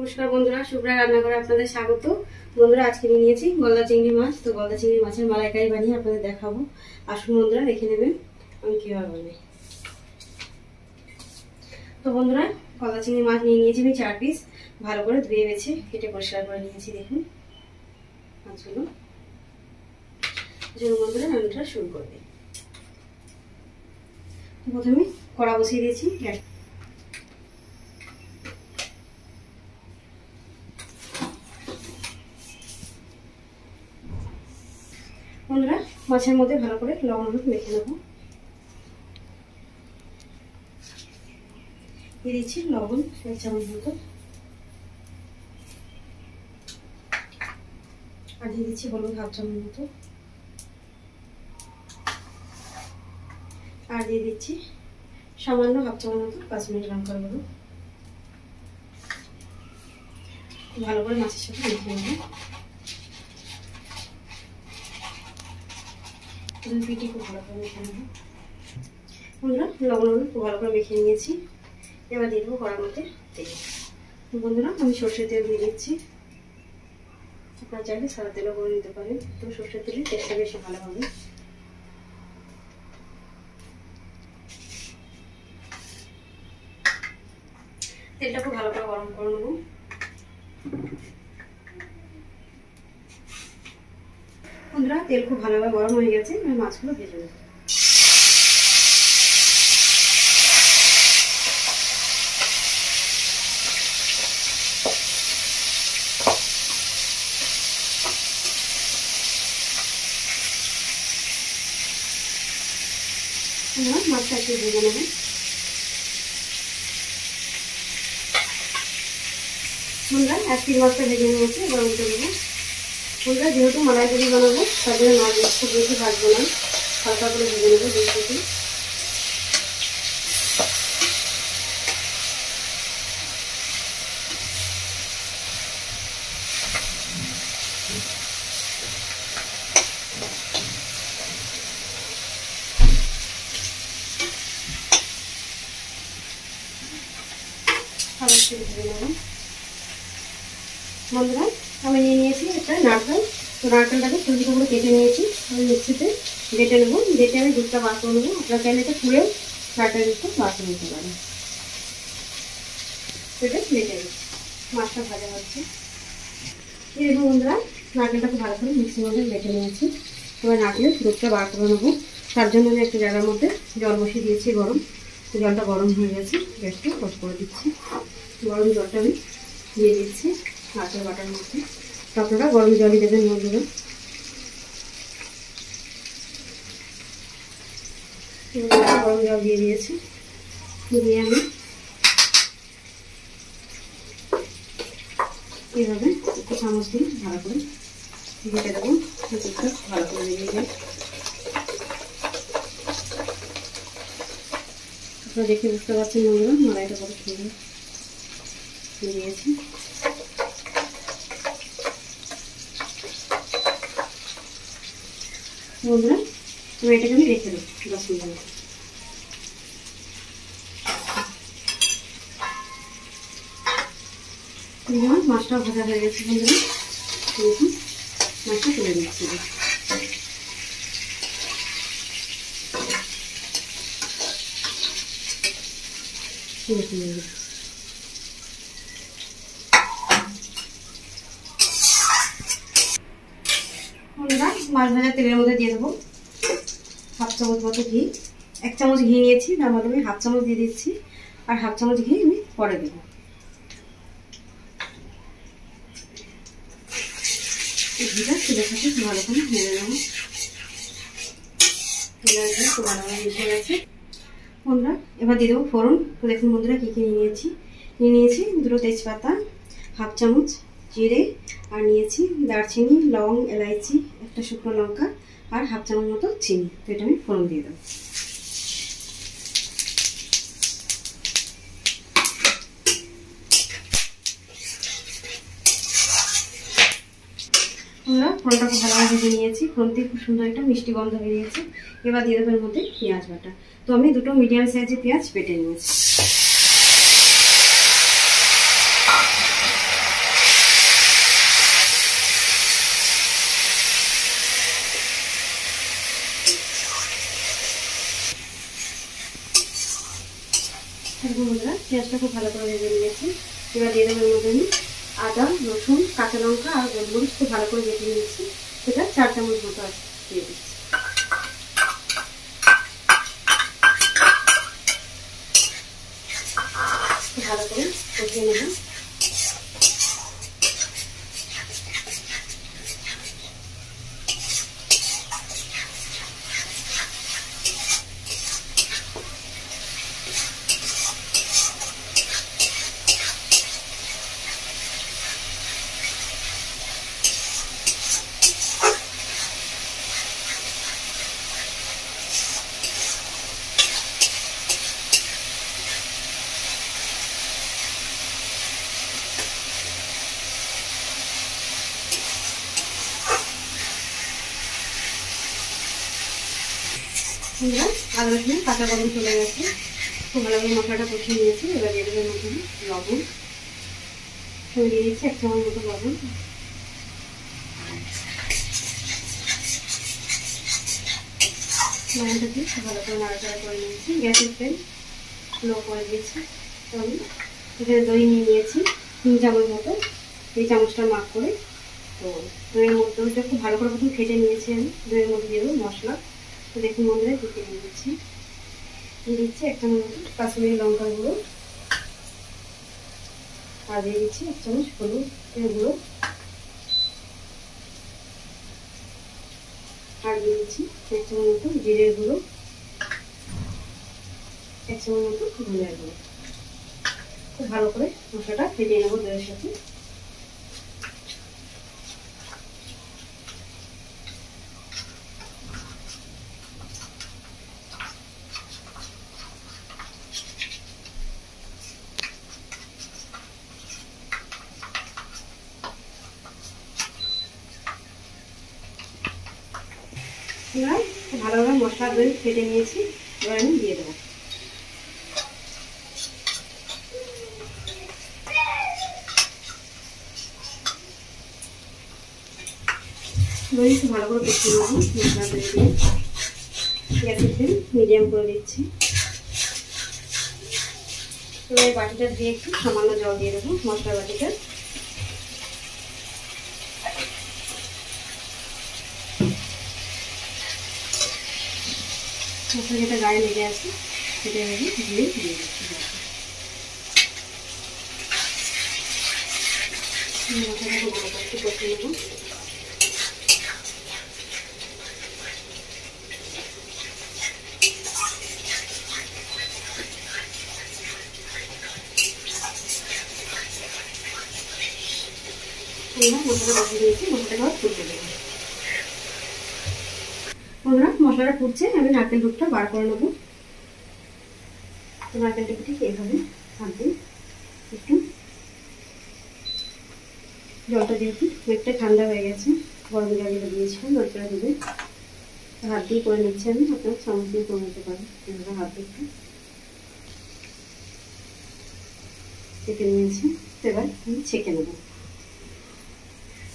নমস্কার বন্ধুরা, শুভ্রা রান্নাঘরে আপনাদের স্বাগত। বন্ধুরা, আজকে নিয়েছি গলদা চিংড়ি মাছ। তো গলদা চিংড়ি মাছের মালাইকারি বানিয়ে আপনাদের দেখাবো। আসুন বন্ধুরা, দেখে নেবেন আমি কিভাবে বানাই। তো বন্ধুরা, গলদা চিংড়ি মাছ নিয়েছি আমি 4 পিস। ভালো করে ধুয়ে বেছে কেটে পরিষ্কার করে নিয়েছি। দেখুন মাছগুলো। চলুন বন্ধুরা, রান্নাটা শুরু করবে। প্রথমে কড়া বসিয়ে দিয়েছি গ্যাস। বন্ধুরা, মাছের মধ্যে ভালো করে লবণ হলুদ মেখে নেব। দিয়ে দিচ্ছি লবণ 1 চামচ মতো, আর দিয়ে দিচ্ছি হলুদ 1/2 চামচ মতো, আর দিয়ে দিচ্ছি সামান্য 1/2 চামচ মতো কাশ্মীরি লঙ্কার গুঁড়ো। ভালো করে মাছের সাথে মেখে নেব। 2 পিঠি খুব ভালো করে মেখে নেব। বন্ধুরা, লবণ হলুদ খুব ভালো করে মেখে নিয়েছি। এবার দিয়ে দেবো কড়ার মধ্যে তেল। বন্ধুরা, আমি সর্ষের তেল দিয়ে দিচ্ছি। আপনারা চাইলে সাদা তেলও করে নিতে পারেন, তো সর্ষের তেলে টেস্টটা বেশি ভালো হবে। তেলটা খুব ভালো করে গরম করে নেব। বন্ধুরা, তেল খুব ভালোভাবে গরম হয়ে গেছে। আমি মাছগুলো ভেজে নেব। মাছটা একটু ভেজে নেব। বন্ধুরা, 1 পিস মাছটা ভেজে নিয়েছি। এবার উল্টে দেবো। বন্ধুরা, যেহেতু মালাইকারি বানাবো, তার জন্য মাছ খুব বেশি ভাজবো না, হালকা করে ভেজে নেবো 2 থেকে। বন্ধুরা, আমি নিয়ে নিয়েছি একটা নারকেল। তো নারকেলটাকে ছোটো ছোটো করে কেটে নিয়েছি। আমি মিক্সিতে বেটে নেবো। বেটে আমি দুধটা বার করে নেবো। আপনারা চাইলে এটা পুড়েও নারকেল দুধটা বার করে নিতে পারেন। সেটা বেটে নিচ্ছি। মাছটা ভাজা হচ্ছে। এই দেখুন বন্ধুরা, নারকেলটা খুব ভালো করে মিক্সির মধ্যে বেটে নিয়েছি। এবার নারকেলের দুধটা বার করে নেবো। তার জন্য আমি একটা জায়গার মধ্যে জল বসিয়ে দিয়েছি গরম। জলটা গরম হয়ে গেছে, গ্যাসটা অফ করে দিচ্ছি। গরম জলটা আমি দিয়ে দিচ্ছি নারকেল বাটার মধ্যে। আপনারা গরম জলই দেবেন বন্ধুরা। গরম জল দিয়ে দিয়েছি। দিয়ে আমি এইভাবে একটু চামচ দিয়ে ভালো করে ঘেটে দেবো। দুধটা ভালো করে দিয়ে যায়। আপনারা দেখে বুঝতে পারছেন বন্ধুরা, মালাইটা কত সুন্দর দিয়েছি। বন্ধুরা, আমি এটাকে আমি রেখে দেবো 10 মিনিট মতো। মাছটাও ভাজা হয়ে গেছে বন্ধুরা। দেখুন মাছটা তুলে নিচ্ছি। বন্ধুরা, মাছ ভাজা তেলের মধ্যে দিয়ে দেবো 1/2 চামচ মতো ঘি। 1 চামচ ঘি নিয়েছি, তার মধ্যে আমি 1/2 চামচ দিয়ে দিচ্ছি। আর 1/2 চামচ ঘি আমি পরে দেবো। ঘিটা তেলের সাথে ভালো করে নেড়ে নেবো। তেলের খুব ভালোভাবে মিশে গেছে। বন্ধুরা, এবার দিয়ে দেবো ফোড়ন। তো দেখুন বন্ধুরা, কী কী নিয়েছি। নিয়েছি 2 তেজপাতা, 1/2 চামচ জিরে, আর নিয়েছি দারচিনি, লং, এলাইচি, একটা শুকনো লঙ্কা, আর 1/2 চামচ মতো চিনি। তো এটা আমি ফোড়ন দিয়ে দেবো। আমরা ফোড়নটা খুব ভালোভাবে ভেজে নিয়েছি। ফোড়ন থেকে খুব সুন্দর একটা মিষ্টি গন্ধ বেরিয়েছে। এবার দিয়ে দেবো এর মধ্যে পেঁয়াজ বাটা। তো আমি 2 মিডিয়াম সাইজের পেঁয়াজ বেটে নিয়েছি। দেখো বন্ধুরা পেঁয়াজটা খুব ভালো করে ভেজে নিয়েছি। এবার দিয়ে দেবো এর মধ্যে আমি আদা, রসুন, কাঁচা লঙ্কা আর গোলমরিচ খুব ভালো করে বেটে নিয়েছি। সেটা 4 চামচ মতো দিয়ে দিচ্ছি। ভালো করে কষিয়ে নেব। আদা রসুন কাঁচা গন্ধ চলে গেছে। খুব ভালোভাবে মশলাটা কষিয়ে নিয়েছি। এবার দিয়ে দেবো মতো লবণ, দিয়ে দিচ্ছি 1 চামচ মতো লবণ। লবণটাকে ভালো করে নাড়াচাড়া করে নিয়েছি। গ্যাসের ফ্লেম লো করে দিয়েছি। আমি এখানে দই নিয়ে নিয়েছি 3 চামচ মতো, এই চামচটা মাপ করে। তো দইয়ের মধ্যে দইটা খুব ভালো করে প্রথম ফেটে নিয়েছি আমি। দইয়ের মধ্যে দিয়ে দেবো মশলা। তো দেখুন বন্ধুরা দিতে নিয়ে দিচ্ছি। দিয়ে দিচ্ছি 1 চামচ মতো কাশ্মীরি লঙ্কার গুঁড়ো, আর দিয়ে দিচ্ছি 1 চামচ হলুদের গুঁড়ো, আর দিয়ে দিচ্ছি 1 চামচ মতো জিরের গুঁড়ো, 1 চামচ মতো ধনিয়ার গুঁড়ো। খুব ভালো করে মশলাটা ফেটিয়ে নেবো দইয়ের সাথে। এবার ভালোভাবে মশলা দই ফেটে নিয়েছি। এবার আমি দিয়ে দেবো। দই একটু ভালো করে কষিয়ে নেবো মশলা দই দিয়ে। গ্যাসের ফ্লেম মিডিয়াম করে দিচ্ছি। এবার বাটিটা দিয়ে একটু সামান্য জল দিয়ে দেবো, মশলা বাটিটা। মশলা যেটা গায়ে লেগে আছে সেটা এভাবে দিয়ে দিচ্ছি। মশলাটাকে ভালো করে একটু কষিয়ে নেবো। মশলাটা বসিয়ে দিয়েছি, মশলাটাকে আবার ফুটতে দেবো। বন্ধুরা মশলাটা ফুটছে, আমি নারকেল দুধটা বার করে নেবো। নারকেলটাকে ঠিক এইভাবে হাত দিয়ে একটু, জলটা যেহেতু অনেকটা ঠান্ডা হয়ে গেছে, গরম জল যেটা দিয়েছিলাম নারকেলের দুধে, হাত দিয়ে করে নিচ্ছি আমি। আপনার চামচ দিয়ে করে নিতে পারেন। এভাবে হাত দিয়ে একটু চেপে নিয়েছি। এবার আমি ছেঁকে নেবো।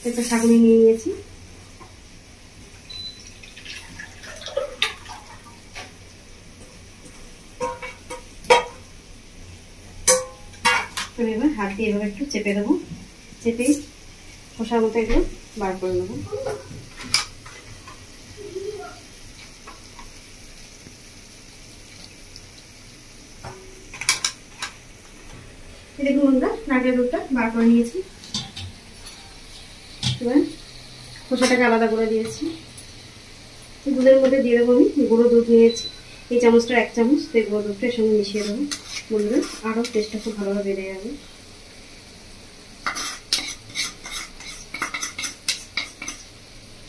একটা ছাঁকনি নিয়ে নিয়েছি। এবার হাত দিয়ে এভাবে একটু চেপে দেবো। চেপে খোসার মতো এগুলো বার করে নেবো। দেখুন বন্ধুরা নারকেল দুধটা বার করে নিয়েছি। এবার খোসাটাকে আলাদা করে দিয়েছি। দুধের মধ্যে দিয়ে দেবো আমি গুঁড়ো দুধ নিয়েছি। এই চামচটা 1 চামচ গুঁড়ো দুধটা এর সঙ্গে মিশিয়ে দেবো। বন্ধুরা আরও টেস্টটা খুব ভালোভাবে বেড়ে যাবে।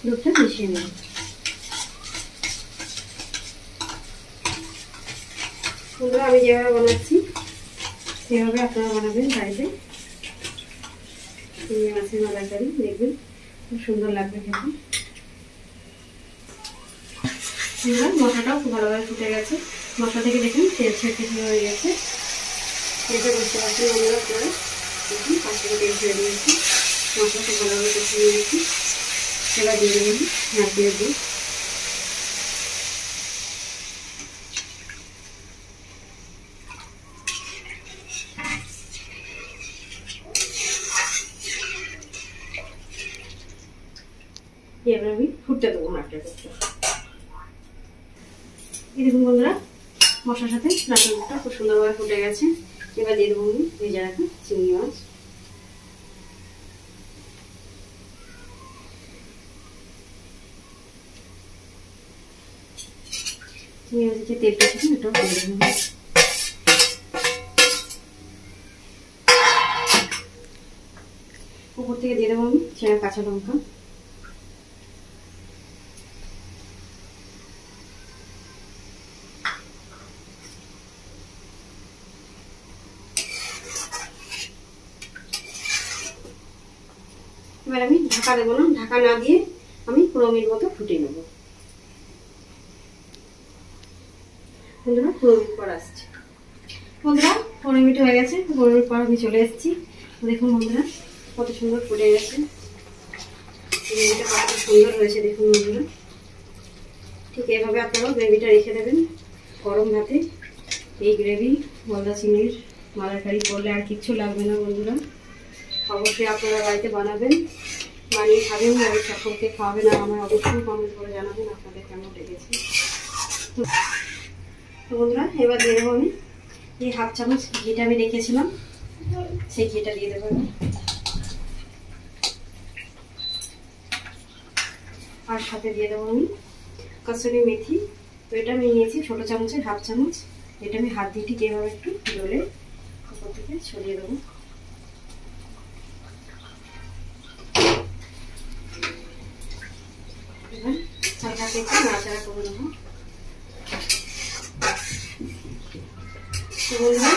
দুধটা মিশিয়ে নেব। বন্ধুরা আমি যেভাবে বানাচ্ছি সেভাবে আপনারা বানাবেন বাড়িতে। চিংড়ি মাছের মালাইকারি দেখবেন খুব সুন্দর লাগবে খেতে। মশলাটাও খুব ভালোভাবে ফুটে গেছে। মশলা থেকে দেখুন তেল ছেড়ে হয়ে গেছে। তেলটা বুঝতে পারছি বন্ধুরা আপনারা দেখুন, পাঁচ থেকে তেল ছেড়ে দিয়েছি। মশলা খুব ভালোভাবে কষিয়ে নিয়েছি। এবার দিয়ে দেবেন নারকেলের দুধ। এবার আমি ফুটতে দেবো নারকেল দুধটা। এই দেখুন বন্ধুরা, মশলার সাথে নারকেল দুধটা খুব সুন্দরভাবে ফুটে গেছে। এবার দিয়ে দেবো আমি ভেজে রাখা চিংড়ি মাছ। চিংড়ি মাছের যে তেলটা ছিল এটাও দিয়ে দেবো। উপর থেকে দিয়ে দেবো আমি চেরা কাঁচা লঙ্কা। এবার আমি ঢাকা দেবো না, ঢাকা না দিয়ে আমি 15 মিনিট মতো ফুটিয়ে নেব। বন্ধুরা 15 মিনিট পর আসছি। বন্ধুরা 15 মিনিট হয়ে গেছে, 15 মিনিট পর আমি চলে এসেছি। দেখুন বন্ধুরা কত সুন্দর ফুটে গেছে, গ্রেভিটা কত সুন্দর হয়েছে দেখুন বন্ধুরা। ঠিক এইভাবে আপনারাও গ্রেভিটা রেখে দেবেন গরম ভাতে। এই গ্রেভি গলদা চিংড়ির মালাইকারি করলে আর কিচ্ছু লাগবে না বন্ধুরা। অবশ্যই আপনারা বাড়িতে বানাবেন, বানিয়ে খাবেন, বাড়ির সকলকে খাওয়াবেন, আর আমার অবশ্যই কমেন্ট করে জানাবেন আপনাদের কেমন লেগেছে। তো বন্ধুরা এবার দিয়ে দেবো আমি এই 1/2 চামচ ঘিটা আমি রেখেছিলাম, সেই ঘিটা দিয়ে দেবো। আর সাথে দিয়ে দেবো আমি কসুরি মেথি। তো এটা আমি নিয়েছি ছোট চামচের 1/2 চামচ। এটা আমি হাত দিয়ে ঠিক এভাবে একটু ডলে উপর থেকে ছড়িয়ে দেবো। এবার হালকা একটু নাড়াচাড়া করে নেবো। তো বন্ধুরা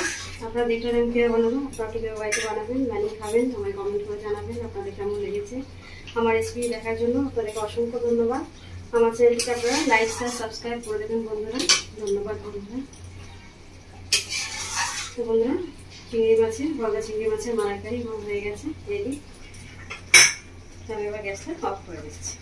আপনারা দেখলেন আমি কীভাবে বানাবো, আপনারা কীভাবে বাড়িতে বানাবেন, বানিয়ে খাবেন, আমায় কমেন্ট করে জানাবেন আপনাদের কেমন লেগেছে। আমার রেসিপি দেখার জন্য আপনাদেরকে অসংখ্য ধন্যবাদ। আমার চ্যানেলটিকে আপনারা লাইক শেয়ার সাবস্ক্রাইব করে দেবেন বন্ধুরা। ধন্যবাদ বন্ধুরা। তো বন্ধুরা গলদা চিংড়ি মাছের মালাইকারি হয়ে গেছে রেডি। আমি এবার গ্যাসটা অফ করে দিচ্ছি।